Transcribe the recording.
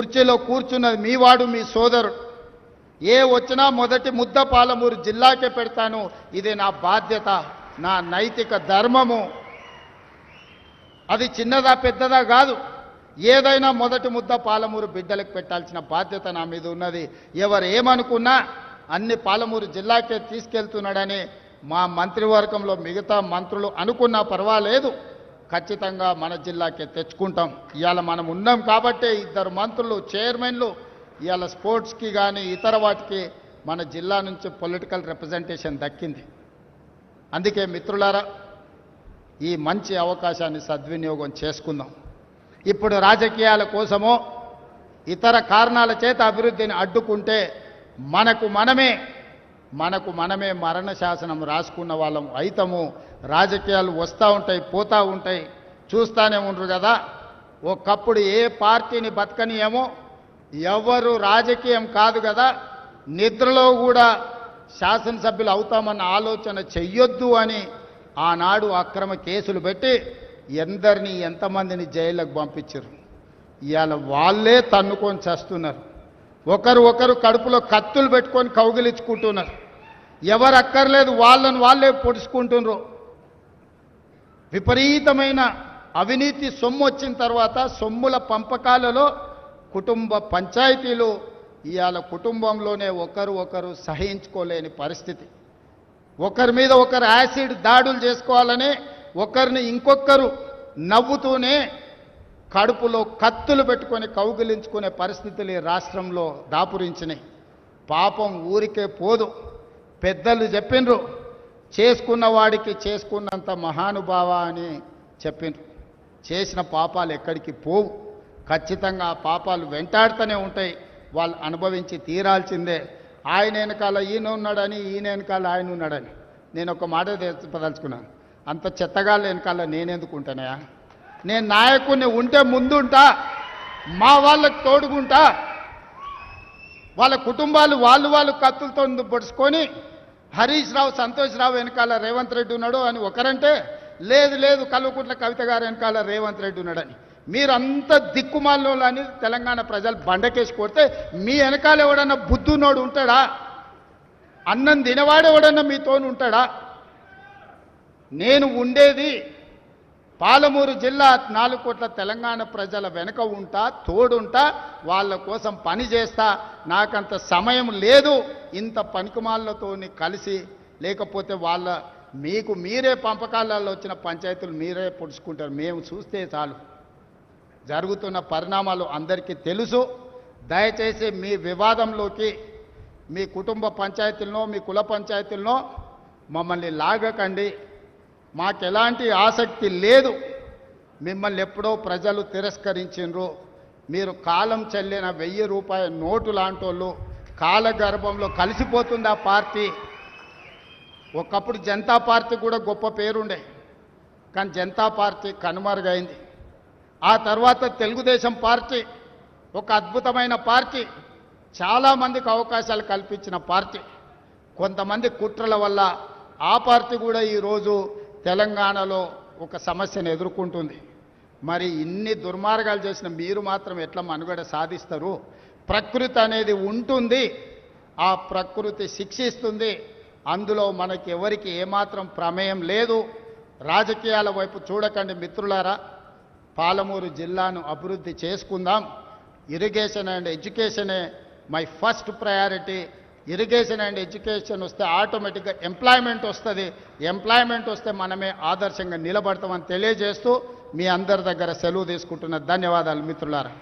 కుర్చీలో కూర్చున్నది మీ వాడు, మీ సోదరుడు. ఏ వచ్చినా మొదటి ముద్ద పాలమూరు జిల్లాకే పెడతాను. ఇది నా బాధ్యత, నా నైతిక ధర్మము. అది చిన్నదా పెద్దదా కాదు, ఏదైనా మొదటి ముద్ద పాలమూరు బిడ్డలకు పెట్టాల్సిన బాధ్యత నా మీద ఉన్నది. ఎవరు ఏమనుకున్నా అన్ని పాలమూరు జిల్లాకే తీసుకెళ్తున్నాడని మా మంత్రివర్గంలో మిగతా మంత్రులు అనుకున్నా పర్వాలేదు, ఖచ్చితంగా మన జిల్లాకే తెచ్చుకుంటాం. ఇవాళ మనం ఉన్నాం కాబట్టే 2 మంత్రులు, చైర్మన్లు ఇవాళ స్పోర్ట్స్కి కానీ ఇతర వాటికి మన జిల్లా నుంచి పొలిటికల్ రిప్రజెంటేషన్ దక్కింది. అందుకే మిత్రులారా, ఈ మంచి అవకాశాన్ని సద్వినియోగం చేసుకుందాం. ఇప్పుడు రాజకీయాల కోసమో ఇతర కారణాల చేత అభివృద్ధిని అడ్డుకుంటే మనకు మనమే మరణ శాసనం రాసుకున్న వాళ్ళం అయితము. రాజకీయాలు వస్తూ ఉంటాయి, పోతూ ఉంటాయి, చూస్తూనే ఉండరు కదా. ఒకప్పుడు ఏ పార్టీని బతకనియేమో, ఎవరు రాజకీయం కాదు కదా, నిద్రలో కూడా శాసనసభ్యులు అవుతామన్న ఆలోచన చెయ్యొద్దు అని ఆనాడు అక్రమ కేసులు పెట్టి ఎంతమందిని జైళ్ళకు పంపించారు. ఇవాళ వాళ్ళే తన్నుకొని చేస్తున్నారు. ఒకరు కడుపులో కత్తులు పెట్టుకొని కౌగిలించుకుంటున్నారు. ఎవరు అక్కర్లేదు, వాళ్ళే పొడుచుకుంటున్నారు. విపరీతమైన అవినీతి సొమ్ము వచ్చిన తర్వాత సొమ్ముల పంపకాలలో కుటుంబ పంచాయతీలు ఇవాళ కుటుంబంలోనే ఒకరు సహించుకోలేని పరిస్థితి. ఒకరి మీద ఒకరు యాసిడ్ దాడులు చేసుకోవాలని ఒకరిని ఇంకొకరు నవ్వుతూనే కడుపులో కత్తులు పెట్టుకొని కౌగిలించుకునే పరిస్థితులు ఈ రాష్ట్రంలో దాపురించినాయి. పాపం ఊరికే పోదు. పెద్దలు చెప్పిండ్రు, చేసుకున్న వాడికి చేసుకున్నంత మహానుభావ అని చెప్పిండ్రు. చేసిన పాపాలు ఎక్కడికి పోవు, ఖచ్చితంగా ఆ పాపాలు వెంటాడుతూనే ఉంటాయి. వాళ్ళు అనుభవించి తీరాల్సిందే. ఆయన వెనకాల ఈయన ఉన్నాడని, ఈయన వెనకాల ఆయన ఉన్నాడని నేను ఒక మాట చెప్పదలుచుకున్నాను. అంత చెత్తగాళ్ళ వెనకాల నేనెందుకు ఉంటానయా? నేను నాయకుడిని ఉంటే ముందుంటా, మా వాళ్ళకు తోడుగుంటా. వాళ్ళ కుటుంబాలు వాళ్ళు కత్తులతో పొడుచుకొని హరీష్ రావు, సంతోష్ రావు వెనకాల రేవంత్ రెడ్డి ఉన్నాడు అని ఒకరంటే, లేదు కల్వకుంట్ల కవిత గారు వెనకాల రేవంత్ రెడ్డి ఉన్నాడని. మీరంతా దిక్కుమాల్లో అని తెలంగాణ ప్రజలు బండకేసి కొడితే మీ వెనకాల ఎవడన్నా బుద్ధునోడు ఉంటాడా? అన్నం తినవాడెవడన్నా మీతోని ఉంటాడా? నేను ఉండేది పాలమూరు జిల్లా, 4 కోట్ల తెలంగాణ ప్రజల వెనుక ఉంటా, తోడుంటా, వాళ్ళ కోసం పని చేస్తా. నాకంత సమయం లేదు ఇంత పనికిమాలతోని కలిసి. లేకపోతే మీకు మీరే పంపకాలలో వచ్చిన పంచాయతీలు మీరే పొడుచుకుంటారు. మేము చూస్తే చాలు. జరుగుతున్న పరిణామాలు అందరికీ తెలుసు. దయచేసి మీ వివాదంలోకి మీ కుటుంబ పంచాయతీలనో మీ కుల పంచాయతీలనో మమ్మల్ని లాగకండి. మాకెలాంటి ఆసక్తి లేదు. మిమ్మల్ని ఎప్పుడో ప్రజలు తిరస్కరించిండ్రు. మీరు కాలం చెల్లిన 1000 రూపాయల నోటు లాంటోళ్ళు. కాలగర్భంలో కలిసిపోతుంది ఆ పార్టీ. ఒకప్పుడు జనతా పార్టీ కూడా గొప్ప పేరుండే, కానీ జనతా పార్టీ కనుమరుగైంది. ఆ తర్వాత తెలుగుదేశం పార్టీ ఒక అద్భుతమైన పార్టీ, చాలామందికి అవకాశాలు కల్పించిన పార్టీ. కొంతమంది కుట్రల వల్ల ఆ పార్టీ కూడా ఈరోజు తెలంగాణలో ఒక సమస్యను ఎదుర్కొంటుంది. మరి ఇన్ని దుర్మార్గాలు చేసిన మీరు మాత్రం ఎట్లా మనుగడ సాధిస్తారు? ప్రకృతి అనేది ఉంటుంది, ఆ ప్రకృతి శిక్షిస్తుంది. అందులో మనకి ఎవరికి ఏమాత్రం ప్రమేయం లేదు. రాజకీయాల వైపు చూడకండి మిత్రులారా. పాలమూరు జిల్లాను అభివృద్ధి చేసుకుందాం. ఇరిగేషన్ అండ్ ఎడ్యుకేషనే my first priority. Irrigation and education వస్తే ఆటోమేటిక్గా ఎంప్లాయ్మెంట్ వస్తుంది. ఎంప్లాయ్మెంట్ వస్తే మనమే ఆదర్శంగా నిలబడతామని తెలియజేస్తూ మీ అందరి దగ్గర సెలవు తీసుకుంటున్న ధన్యవాదాలు మిత్రులారా.